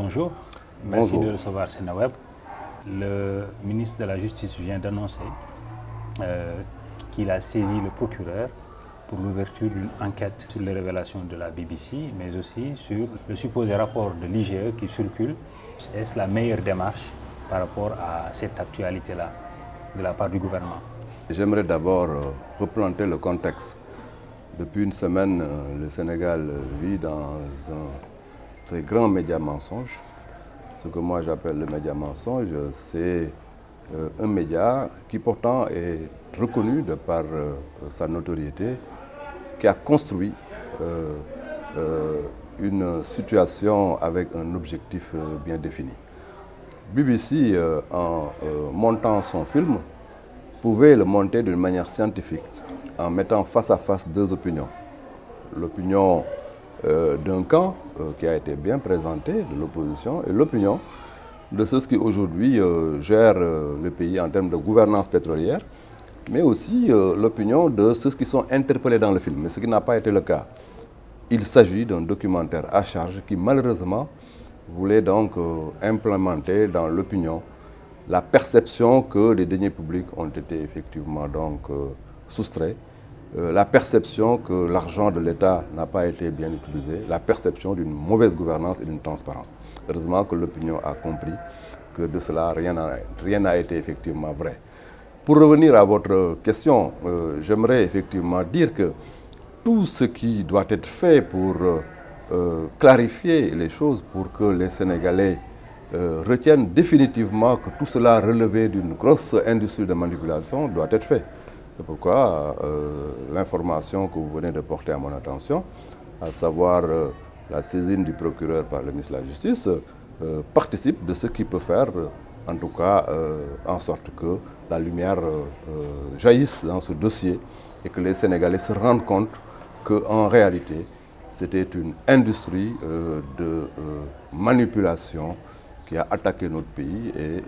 bonjour. Merci Bonjour. de recevoir Seneweb. Le ministre de la Justice vient d'annoncer qu'il a saisi le procureur pour l'ouverture d'une enquête sur les révélations de la BBC, mais aussi sur le supposé rapport de l'IGE qui circule. Est-ce la meilleure démarche par rapport à cette actualité-là de la part du gouvernement? J'aimerais d'abord replanter le contexte. Depuis une semaine, le Sénégal vit dans un très grand média mensonge. Ce que moi j'appelle le média mensonge, c'est un média qui pourtant est reconnu de par sa notoriété, qui a construit une situation avec un objectif bien défini. BBC, en montant son film, pouvait le monter d'une manière scientifique, en mettant face à face deux opinions. L'opinion d'un camp qui a été bien présenté, de l'opposition, et l'opinion de ceux qui aujourd'hui gèrent le pays en termes de gouvernance pétrolière, mais aussi l'opinion de ceux qui sont interpellés dans le film, mais ce qui n'a pas été le cas. Il s'agit d'un documentaire à charge qui malheureusement voulait donc implémenter dans l'opinion la perception que les deniers publics ont été effectivement donc soustraits, la perception que l'argent de l'État n'a pas été bien utilisé, la perception d'une mauvaise gouvernance et d'une transparence. Heureusement que l'opinion a compris que de cela, rien n'a été effectivement vrai. Pour revenir à votre question, j'aimerais effectivement dire que tout ce qui doit être fait pour clarifier les choses, pour que les Sénégalais retiennent définitivement que tout cela relevait d'une grosse industrie de manipulation doit être fait. C'est pourquoi l'information que vous venez de porter à mon attention, à savoir la saisine du procureur par le ministre de la Justice, participe de ce qui peut faire, en tout cas, en sorte que la lumière jaillisse dans ce dossier et que les Sénégalais se rendent compte qu'en réalité, c'était une industrie de manipulation qui a attaqué notre pays et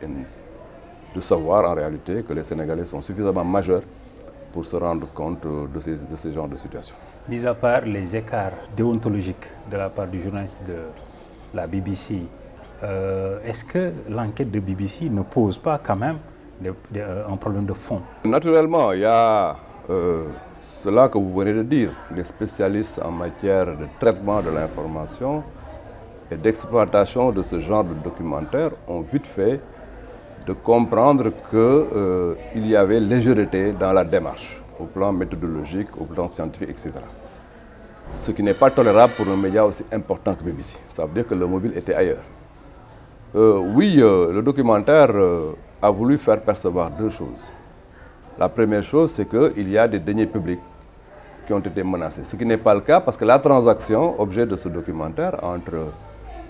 de savoir en réalité que les Sénégalais sont suffisamment majeurs pour se rendre compte de ces genres de situations. Mis à part les écarts déontologiques de la part du journaliste de la BBC, est-ce que l'enquête de BBC ne pose pas quand même un problème de fond? Naturellement, il y a cela que vous venez de dire. Les spécialistes en matière de traitement de l'information et d'exploitation de ce genre de documentaire ont vite fait de comprendre qu'il y avait légèreté dans la démarche, au plan méthodologique, au plan scientifique, etc. Ce qui n'est pas tolérable pour un média aussi important que BBC. Ça veut dire que le mobile était ailleurs. Oui, le documentaire a voulu faire percevoir deux choses. La première chose, c'est qu'il y a des deniers publics qui ont été menacés. Ce qui n'est pas le cas parce que la transaction, objet de ce documentaire, entre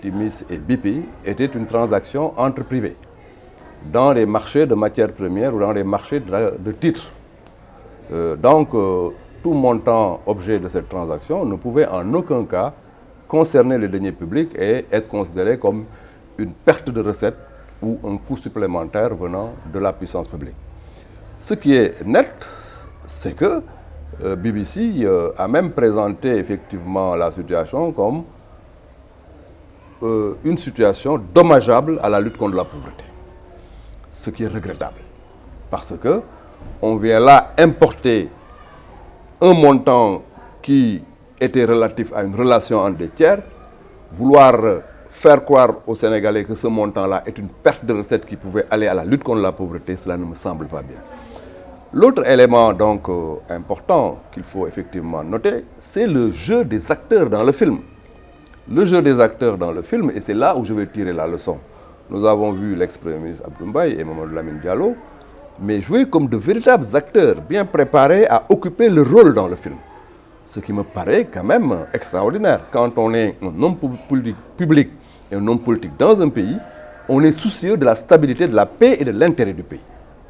Timis et BP, était une transaction entre privés, dans les marchés de matières premières ou dans les marchés de titres. Donc, tout montant objet de cette transaction ne pouvait en aucun cas concerner les deniers publics et être considéré comme une perte de recettes ou un coût supplémentaire venant de la puissance publique. Ce qui est net, c'est que BBC a même présenté effectivement la situation comme une situation dommageable à la lutte contre la pauvreté. Ce qui est regrettable, parce que on vient là importer un montant qui était relatif à une relation entre des tiers, vouloir faire croire aux Sénégalais que ce montant-là est une perte de recettes qui pouvait aller à la lutte contre la pauvreté, cela ne me semble pas bien. L'autre élément donc important qu'il faut effectivement noter, c'est le jeu des acteurs dans le film. Le jeu des acteurs dans le film, et c'est là où je vais tirer la leçon. Nous avons vu l'ex-premier ministre Abdou Mbaye et Mamadou Lamine Diallo, mais jouer comme de véritables acteurs, bien préparés à occuper le rôle dans le film. Ce qui me paraît quand même extraordinaire. Quand on est un homme politique public et un homme politique dans un pays, on est soucieux de la stabilité, de la paix et de l'intérêt du pays.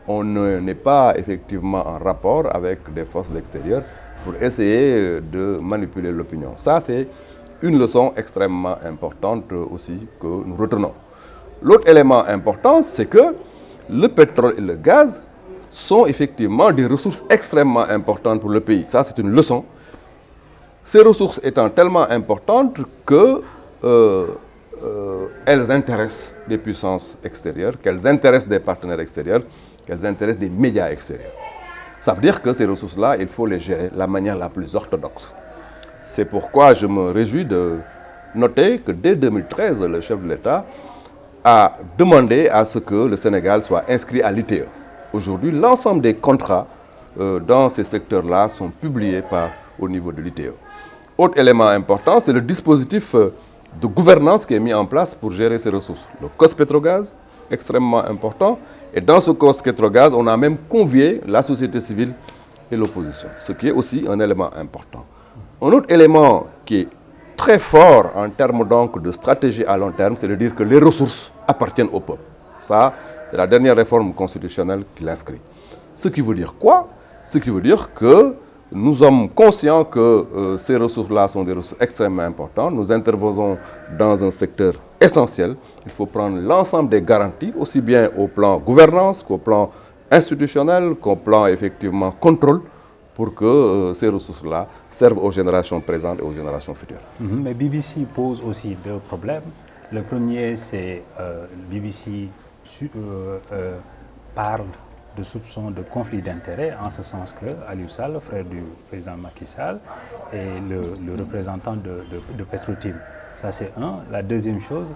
On n'est pas effectivement en rapport avec des forces extérieures pour essayer de manipuler l'opinion. Ça, c'est une leçon extrêmement importante aussi que nous retenons. L'autre élément important, c'est que le pétrole et le gaz sont effectivement des ressources extrêmement importantes pour le pays. Ça, c'est une leçon. Ces ressources étant tellement importantes que elles intéressent des puissances extérieures, qu'elles intéressent des partenaires extérieurs, qu'elles intéressent des médias extérieurs. Ça veut dire que ces ressources-là, il faut les gérer de la manière la plus orthodoxe. C'est pourquoi je me réjouis de noter que dès 2013, le chef de l'État a demandé à ce que le Sénégal soit inscrit à l'ITE. Aujourd'hui, l'ensemble des contrats dans ces secteurs-là sont publiés au niveau de l'ITE. Autre élément important, c'est le dispositif de gouvernance qui est mis en place pour gérer ces ressources. Le COS-Pétrogaz, extrêmement important. Et dans ce COS-Pétrogaz, on a même convié la société civile et l'opposition, ce qui est aussi un élément important. Un autre élément qui est très fort en termes donc de stratégie à long terme, c'est de dire que les ressources appartiennent au peuple. Ça, c'est la dernière réforme constitutionnelle qui l'inscrit. Ce qui veut dire quoi? Ce qui veut dire que nous sommes conscients que ces ressources-là sont des ressources extrêmement importantes. Nous intervenons dans un secteur essentiel. Il faut prendre l'ensemble des garanties, aussi bien au plan gouvernance qu'au plan institutionnel, qu'au plan effectivement contrôle, pour que ces ressources-là servent aux générations présentes et aux générations futures. Mais BBC pose aussi deux problèmes. Le premier, c'est BBC parle de soupçons de conflit d'intérêts, en ce sens que Aliou Sall, le frère du président Macky Sall, est le représentant de Petrotim. Ça, c'est un. La deuxième chose,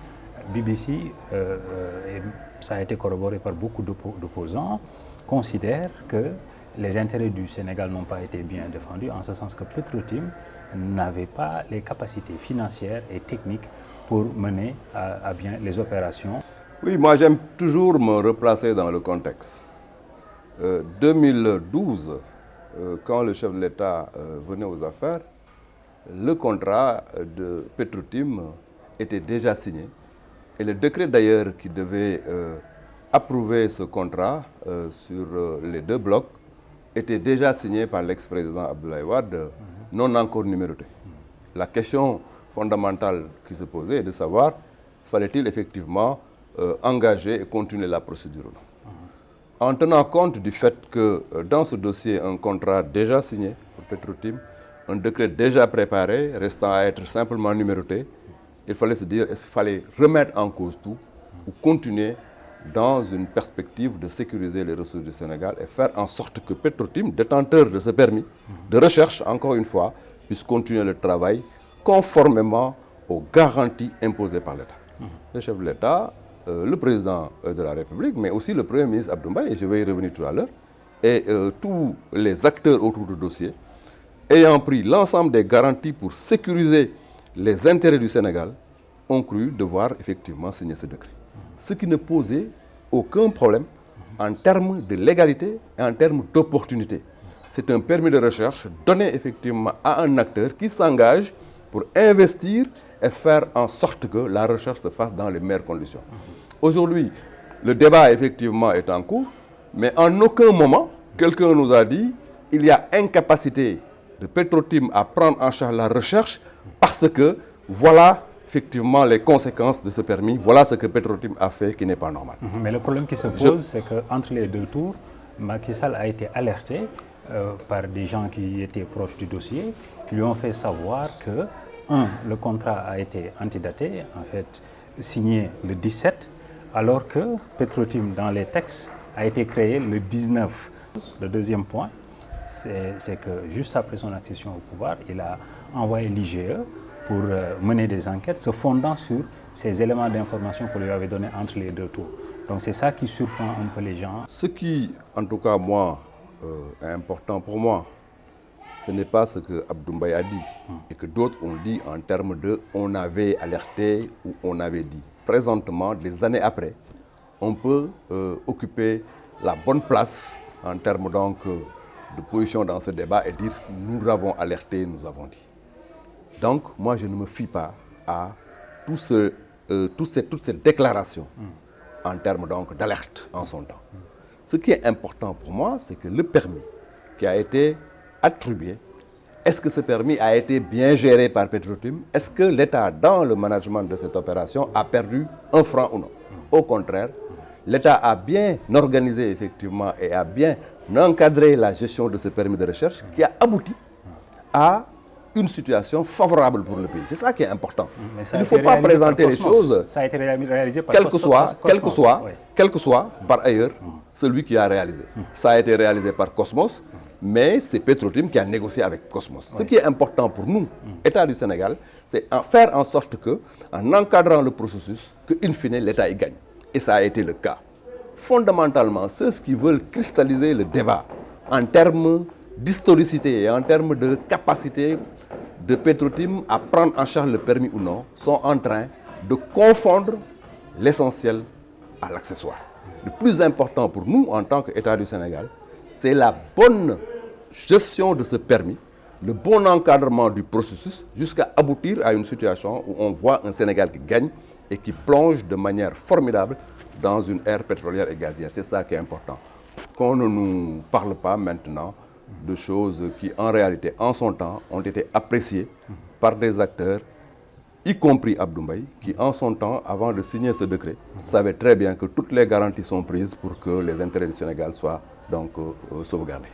BBC, et ça a été corroboré par beaucoup d'opposants, considère que les intérêts du Sénégal n'ont pas été bien défendus, en ce sens que Petrotim n'avait pas les capacités financières et techniques pour mener à bien les opérations. Oui, moi j'aime toujours me replacer dans le contexte. 2012, quand le chef de l'État venait aux affaires, le contrat de Petrotim était déjà signé. Et le décret d'ailleurs qui devait approuver ce contrat sur les deux blocs était déjà signé par l'ex-président Abdoulaye Wade, non encore numéroté. La question fondamentale qui se posait est de savoir, fallait-il effectivement engager et continuer la procédure? En tenant compte du fait que dans ce dossier, un contrat déjà signé pour Petrotim, un décret déjà préparé, restant à être simplement numéroté, il fallait se dire, est-ce qu'il fallait remettre en cause tout ou continuer dans une perspective de sécuriser les ressources du Sénégal et faire en sorte que Petrotim, détenteur de ce permis de recherche, encore une fois, puisse continuer le travail conformément aux garanties imposées par l'État. Le chef de l'État, le président de la République, mais aussi le Premier ministre Abdou Mbaye, et je vais y revenir tout à l'heure, et tous les acteurs autour du dossier, ayant pris l'ensemble des garanties pour sécuriser les intérêts du Sénégal, ont cru devoir effectivement signer ce décret. Ce qui ne posait aucun problème en termes de légalité et en termes d'opportunité. C'est un permis de recherche donné effectivement à un acteur qui s'engage pour investir et faire en sorte que la recherche se fasse dans les meilleures conditions. Aujourd'hui, le débat effectivement est en cours, mais en aucun moment, quelqu'un nous a dit qu'il y a incapacité de Petrotim à prendre en charge la recherche parce que voilà effectivement les conséquences de ce permis, voilà ce que Petrotim a fait qui n'est pas normal. Mais le problème qui se pose, c'est qu'entre les deux tours, Macky Sall a été alerté par des gens qui étaient proches du dossier, qui lui ont fait savoir que, le contrat a été antidaté, en fait signé le 17, alors que Petrotim, dans les textes, a été créé le 19. Le deuxième point, c'est que juste après son accession au pouvoir, il a envoyé l'IGE pour mener des enquêtes se fondant sur ces éléments d'information qu'on lui avait donnés entre les deux tours. Donc c'est ça qui surprend un peu les gens. Ce qui, en tout cas moi, est important pour moi, ce n'est pas ce que Abdou Mbaye a dit et que d'autres ont dit en termes de « on avait alerté » ou « on avait dit ». Présentement, des années après, on peut occuper la bonne place en termes donc de position dans ce débat et dire « nous avons alerté, nous avons dit ». Donc, moi, je ne me fie pas à toutes ces déclarations en termes donc d'alerte en son temps. Ce qui est important pour moi, c'est que le permis qui a été attribué, est-ce que ce permis a été bien géré par Petrotim? Est-ce que l'État, dans le management de cette opération, a perdu un franc ou non? Au contraire, l'État a bien organisé effectivement et a bien encadré la gestion de ce permis de recherche qui a abouti à une situation favorable pour le pays. C'est ça qui est important. Mais il ne faut pas présenter les choses, ça a été réalisé par quel que soit par ailleurs celui qui a réalisé. Ça a été réalisé par Cosmos, mais c'est Petrotim qui a négocié avec Cosmos. Ce qui est important pour nous, État du Sénégal, c'est faire en sorte que, en encadrant le processus, que in fine l'État y gagne. Et ça a été le cas. Fondamentalement, ceux qui veulent cristalliser le débat en termes d'historicité et en termes de capacité de Petrotim à prendre en charge le permis ou non, sont en train de confondre l'essentiel à l'accessoire. Le plus important pour nous, en tant qu'État du Sénégal, c'est la bonne gestion de ce permis, le bon encadrement du processus, jusqu'à aboutir à une situation où on voit un Sénégal qui gagne et qui plonge de manière formidable dans une ère pétrolière et gazière. C'est ça qui est important. Qu'on ne nous parle pas maintenant de choses qui, en réalité, en son temps, ont été appréciées par des acteurs, y compris Abdou Mbaye, qui, en son temps, avant de signer ce décret, savait très bien que toutes les garanties sont prises pour que les intérêts du Sénégal soient donc sauvegardés.